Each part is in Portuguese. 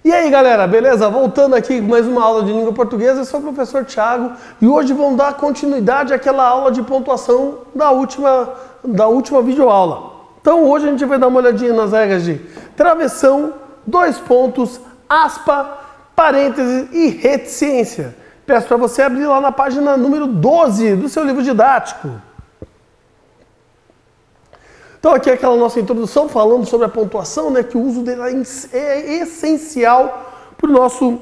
E aí galera, beleza? Voltando aqui com mais uma aula de língua portuguesa, eu sou o professor Thiago e hoje vamos dar continuidade àquela aula de pontuação da última videoaula. Então hoje a gente vai dar uma olhadinha nas regras de travessão, dois pontos, aspa, parênteses e reticência. Peço para você abrir lá na página número 12 do seu livro didático. Então aqui é aquela nossa introdução falando sobre a pontuação, né, que o uso dela é essencial para o nosso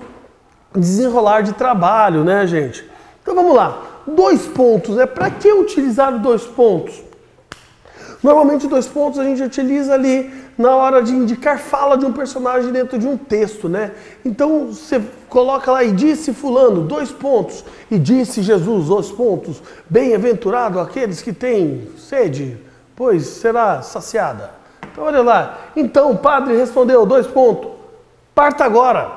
desenrolar de trabalho, né, gente? Então vamos lá, dois pontos, né? Para que utilizar dois pontos? Normalmente dois pontos a gente utiliza ali na hora de indicar fala de um personagem dentro de um texto, né? Então você coloca lá e disse fulano, dois pontos, e disse Jesus, dois pontos, bem-aventurado aqueles que têm sede, pois será saciada. Então olha lá, então o padre respondeu, dois pontos, parta agora.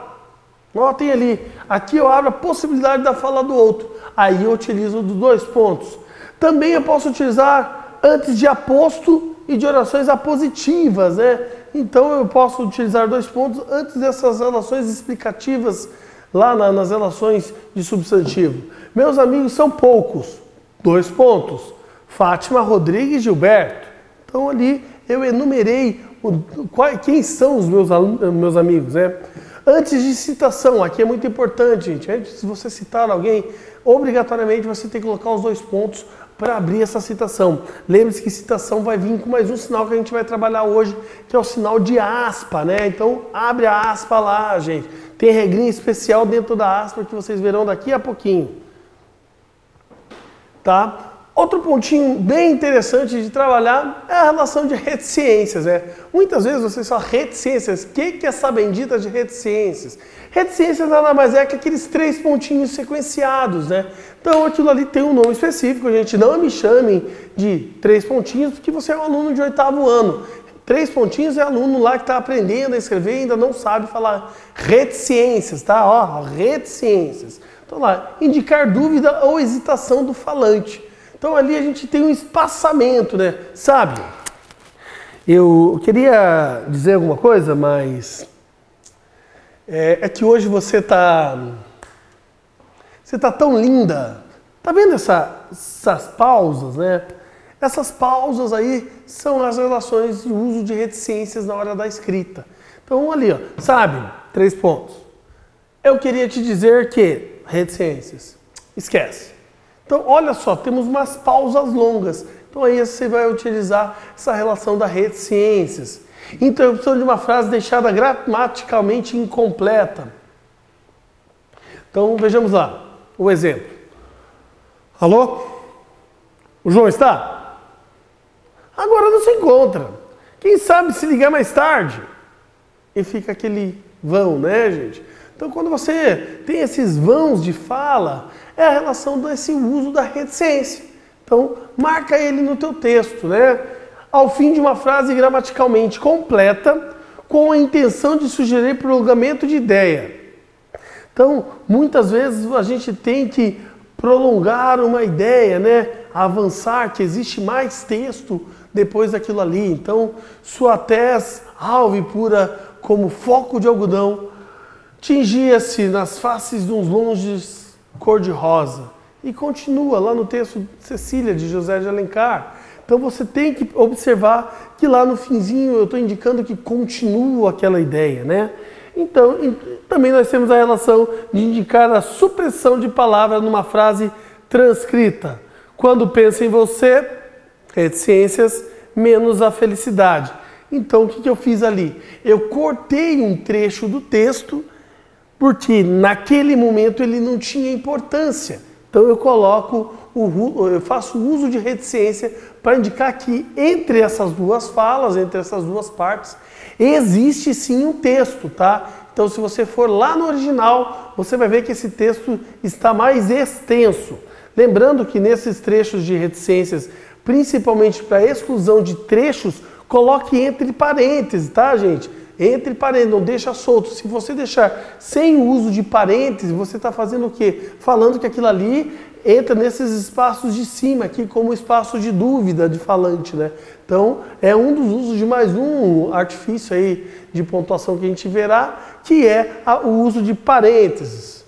Notem ali, aqui eu abro a possibilidade da fala do outro, aí eu utilizo dos dois pontos. Também eu posso utilizar antes de aposto e de orações apositivas, né? Então eu posso utilizar dois pontos antes dessas relações explicativas lá nas relações de substantivo. Meus amigos são poucos, dois pontos. Fátima, Rodrigues, Gilberto. Então ali eu enumerei quem são os meus amigos, né? Antes de citação, aqui é muito importante, gente. Antes de você citar alguém, obrigatoriamente você tem que colocar os dois pontos para abrir essa citação. Lembre-se que citação vai vir com mais um sinal que a gente vai trabalhar hoje, que é o sinal de aspa, né? Então abre a aspa lá, gente. Tem regrinha especial dentro da aspa que vocês verão daqui a pouquinho. Tá? Outro pontinho bem interessante de trabalhar é a relação de reticências, né? Muitas vezes vocês falam reticências. O que é essa bendita de reticências? Reticências nada mais é que aqueles três pontinhos sequenciados, né? Então aquilo ali tem um nome específico, gente. Não me chamem de três pontinhos porque você é um aluno de 8º ano. Três pontinhos é aluno lá que está aprendendo a escrever e ainda não sabe falar reticências, tá? Ó, reticências. Então lá, indicar dúvida ou hesitação do falante. Então ali a gente tem um espaçamento, né? Sabe? Eu queria dizer alguma coisa, mas é que hoje você tá tão linda. Tá vendo essas pausas, né? Essas pausas aí são as relações de uso de reticências na hora da escrita. Então ali, ó, sabe? 3 pontos. Eu queria te dizer que reticências, esquece. Então, olha só, temos umas pausas longas. Então, aí você vai utilizar essa relação da reticências. Interrupção de uma frase deixada gramaticalmente incompleta. Então, vejamos lá o exemplo. Alô? O João está? Agora não se encontra. Quem sabe se ligar mais tarde? E fica aquele vão, né, gente? Então, quando você tem esses vãos de fala, é a relação desse uso da reticência. Então, marca ele no teu texto, né? Ao fim de uma frase gramaticalmente completa, com a intenção de sugerir prolongamento de ideia. Então, muitas vezes a gente tem que prolongar uma ideia, né? Avançar, que existe mais texto depois daquilo ali. Então, sua tez alva e pura como foco de algodão, tingia-se nas faces de uns longes cor-de-rosa. E continua lá no texto Cecília, de José de Alencar. Então você tem que observar que lá no finzinho eu estou indicando que continua aquela ideia, né? Então, também nós temos a relação de indicar a supressão de palavras numa frase transcrita. Quando penso em você, reticências, menos a felicidade. Então o que eu fiz ali? Eu cortei um trecho do texto porque naquele momento ele não tinha importância. Então eu faço uso de reticência para indicar que entre essas duas falas, entre essas duas partes, existe sim um texto, tá? Então se você for lá no original, você vai ver que esse texto está mais extenso. Lembrando que nesses trechos de reticências, principalmente para exclusão de trechos, coloque entre parênteses, tá, gente? entre parênteses, não deixa solto. Se você deixar sem o uso de parênteses, você está fazendo o quê? Falando que aquilo ali entra nesses espaços de cima aqui como espaço de dúvida de falante, né? Então, é um dos usos de mais um artifício aí de pontuação que a gente verá, que é o uso de parênteses.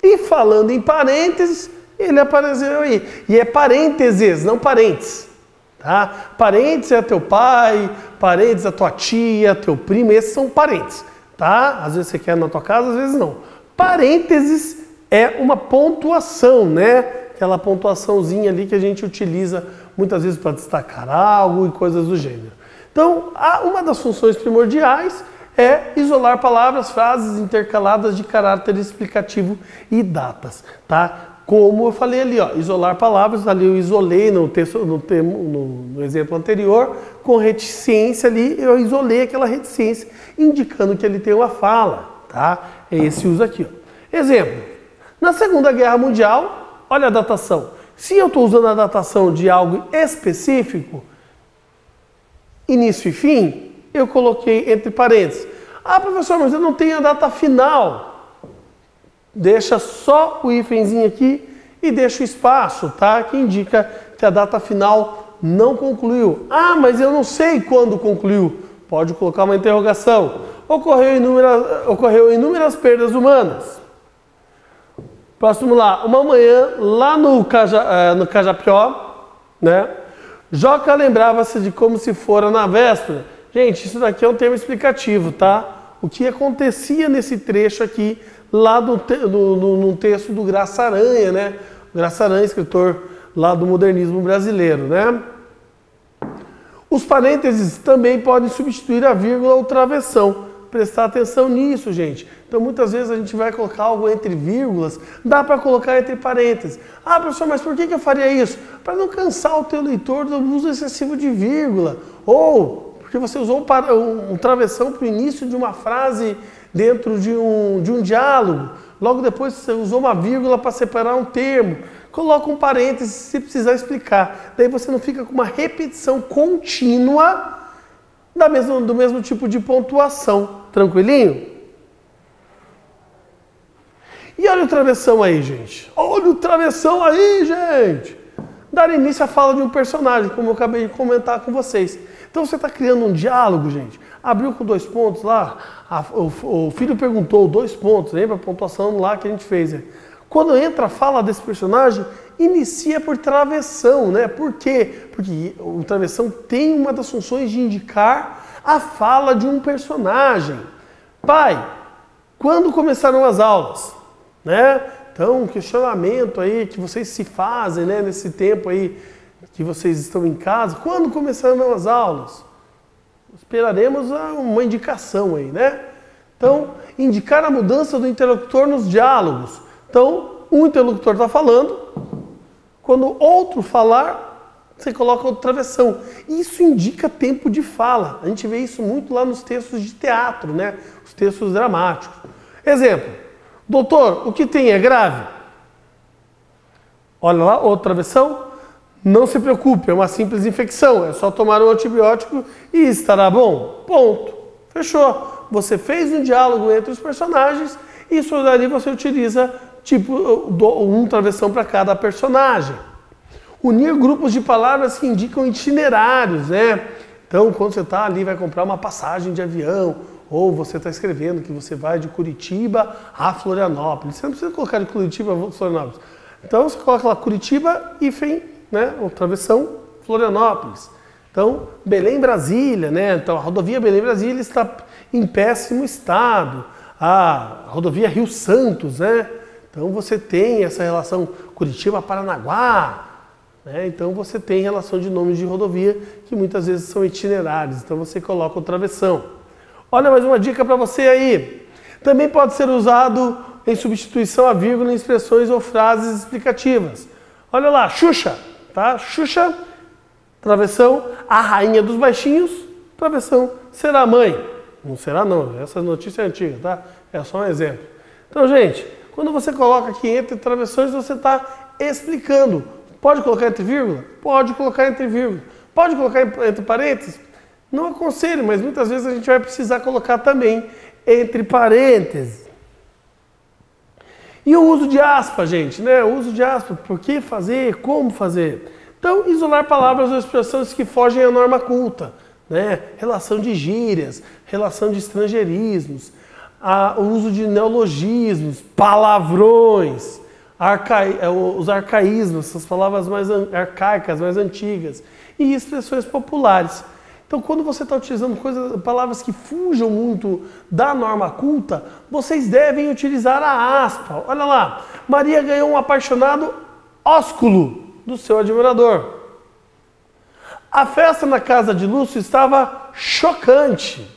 E falando em parênteses, ele apareceu aí. E é parênteses, não parentes. Tá? Parentes é teu pai, parentes é tua tia, teu primo, esses são parentes. Tá? Às vezes você quer na tua casa, às vezes não. Parênteses é uma pontuação, né? Aquela pontuaçãozinha ali que a gente utiliza muitas vezes para destacar algo e coisas do gênero. Então, uma das funções primordiais é isolar palavras, frases intercaladas de caráter explicativo e datas, tá? Como eu falei ali, ó, isolar palavras, ali eu isolei no texto, no exemplo anterior, com reticência ali, eu isolei aquela reticência, indicando que ele tem uma fala, tá? É esse uso aqui, ó. Exemplo, na Segunda Guerra Mundial, olha a datação. Se eu estou usando a datação de algo específico, início e fim, eu coloquei entre parênteses. Ah, professor, mas eu não tenho a data final. Deixa só o hífenzinho aqui e deixa o espaço, tá? Que indica que a data final não concluiu. Ah, mas eu não sei quando concluiu. Pode colocar uma interrogação. Ocorreu inúmeras perdas humanas. Próximo lá. Uma manhã, lá no Cajapió, né? Joca lembrava-se de como se fora na véspera. Gente, isso daqui é um termo explicativo, tá? O que acontecia nesse trecho aqui, lá no texto do Graça Aranha, né? Graça Aranha, escritor lá do modernismo brasileiro, né? Os parênteses também podem substituir a vírgula ou travessão. Prestar atenção nisso, gente. Então, muitas vezes a gente vai colocar algo entre vírgulas, dá para colocar entre parênteses. Ah, professor, mas por que eu faria isso? Para não cansar o teu leitor do uso excessivo de vírgula. Ou porque você usou um travessão para o início de uma frase dentro de um diálogo. Logo depois você usou uma vírgula para separar um termo. Coloca um parêntese se precisar explicar. Daí você não fica com uma repetição contínua do mesmo tipo de pontuação. Tranquilinho? E olha o travessão aí, gente. Olha o travessão aí, gente. Dar início à fala de um personagem, como eu acabei de comentar com vocês. Então você está criando um diálogo, gente. Abriu com 2 pontos lá. O filho perguntou 2 pontos. Lembra a pontuação lá que a gente fez? Né? Quando entra a fala desse personagem, inicia por travessão, né? Por quê? Porque o travessão tem uma das funções de indicar a fala de um personagem. Pai, quando começaram as aulas? Né? Então, um questionamento aí que vocês se fazem, né, nesse tempo aí que vocês estão em casa. Quando começaram as aulas? Esperaremos uma indicação aí, né? Então, indicar a mudança do interlocutor nos diálogos. Então, um interlocutor está falando, quando outro falar, você coloca outra travessão. Isso indica tempo de fala. A gente vê isso muito lá nos textos de teatro, né? Os textos dramáticos. Exemplo. Doutor, o que tem é grave? Olha lá, outra travessão. Não se preocupe, é uma simples infecção. É só tomar um antibiótico e estará bom. Ponto. Fechou. Você fez um diálogo entre os personagens e isso dali você utiliza tipo um travessão para cada personagem. Unir grupos de palavras que indicam itinerários, né? Então, quando você está ali, vai comprar uma passagem de avião, ou você está escrevendo que você vai de Curitiba a Florianópolis. Você não precisa colocar de Curitiba a Florianópolis. Então, você coloca lá Curitiba, hífen, né? Ou travessão, Florianópolis. Então, Belém-Brasília, né? Então, a rodovia Belém-Brasília está em péssimo estado. A rodovia Rio-Santos, né? Então, você tem essa relação Curitiba-Paranaguá. Né? Então você tem relação de nomes de rodovia que muitas vezes são itinerários, então você coloca o travessão. Olha mais uma dica para você aí. Também pode ser usado em substituição a vírgula em expressões ou frases explicativas. Olha lá, Xuxa, tá? Xuxa, travessão, a rainha dos baixinhos, travessão, será mãe. Não será não, essa notícia é antiga, tá? É só um exemplo. Então, gente, quando você coloca aqui entre travessões, você está explicando. Pode colocar entre vírgula? Pode colocar entre vírgula. Pode colocar entre parênteses? Não aconselho, mas muitas vezes a gente vai precisar colocar também entre parênteses. E o uso de aspas, gente, né? O uso de aspas, por que fazer, como fazer. Então, isolar palavras ou expressões que fogem à norma culta, né? Relação de gírias, relação de estrangeirismos, o uso de neologismos, palavrões, os arcaísmos, essas palavras mais arcaicas, mais antigas, e expressões populares. Então, quando você está utilizando palavras que fujam muito da norma culta, vocês devem utilizar a aspa. Olha lá, Maria ganhou um apaixonado ósculo do seu admirador. A festa na casa de Lúcio estava chocante.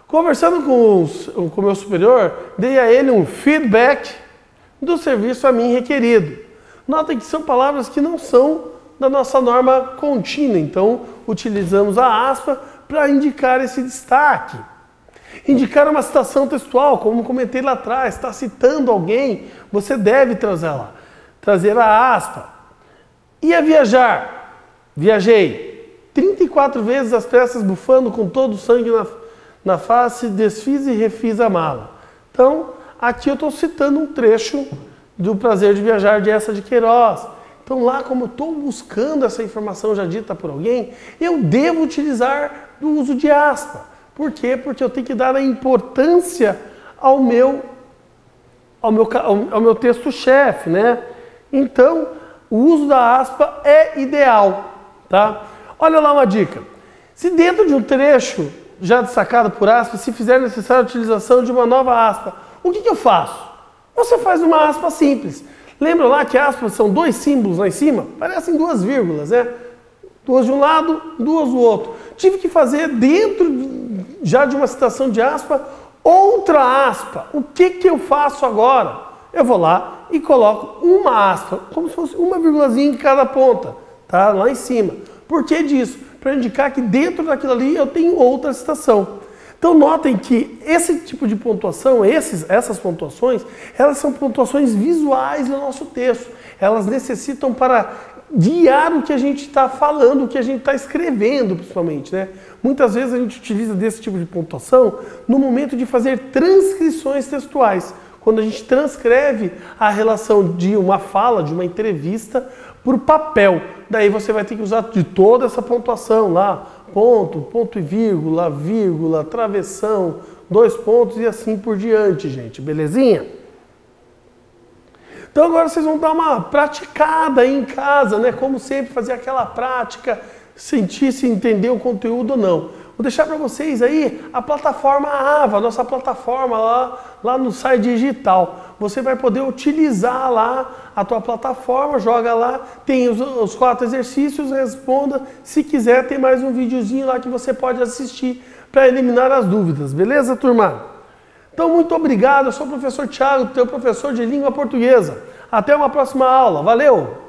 Conversando com o meu superior, dei a ele um feedback do serviço a mim requerido. Notem que são palavras que não são da nossa norma contínua, então utilizamos a aspa para indicar esse destaque. Indicar uma citação textual, como comentei lá atrás, está citando alguém, você deve trazer a aspa. E a viajar? Viajei 34 vezes às pressas, bufando com todo o sangue na face, desfiz e refiz a mala. Então, aqui eu estou citando um trecho do Prazer de Viajar de Eça de Queiroz. Então lá, como eu estou buscando essa informação já dita por alguém, eu devo utilizar o uso de aspa. Por quê? Porque eu tenho que dar a importância ao meu texto-chefe, né? Então, o uso da aspa é ideal, tá? Olha lá uma dica. Se dentro de um trecho já destacado por aspa, se fizer necessária a utilização de uma nova aspa, o que eu faço? Você faz uma aspa simples. Lembra lá que aspas são dois símbolos lá em cima? Parecem duas vírgulas, né? Duas de um lado, duas do outro. Tive que fazer dentro já de uma citação de aspa, outra aspa. O que eu faço agora? Eu vou lá e coloco uma aspa, como se fosse uma vírgulazinha em cada ponta, tá? Lá em cima. Por que disso? Para indicar que dentro daquilo ali eu tenho outra citação. Então notem que esse tipo de pontuação, essas pontuações, elas são pontuações visuais no nosso texto. Elas necessitam para guiar o que a gente está falando, o que a gente está escrevendo, principalmente, né? Muitas vezes a gente utiliza desse tipo de pontuação no momento de fazer transcrições textuais. Quando a gente transcreve a relação de uma fala, de uma entrevista, por papel. Daí você vai ter que usar de toda essa pontuação lá, ponto e vírgula, travessão, 2 pontos e assim por diante, gente. Belezinha? Então agora vocês vão dar uma praticada aí em casa, né? Como sempre, fazer aquela prática, sentir se entender o conteúdo ou não. Vou deixar para vocês aí a plataforma AVA, nossa plataforma lá no site digital. Você vai poder utilizar lá a tua plataforma, joga lá, tem os 4 exercícios, responda. Se quiser, tem mais um videozinho lá que você pode assistir para eliminar as dúvidas. Beleza, turma? Então, muito obrigado. Eu sou o professor Thiago, teu professor de língua portuguesa. Até uma próxima aula. Valeu!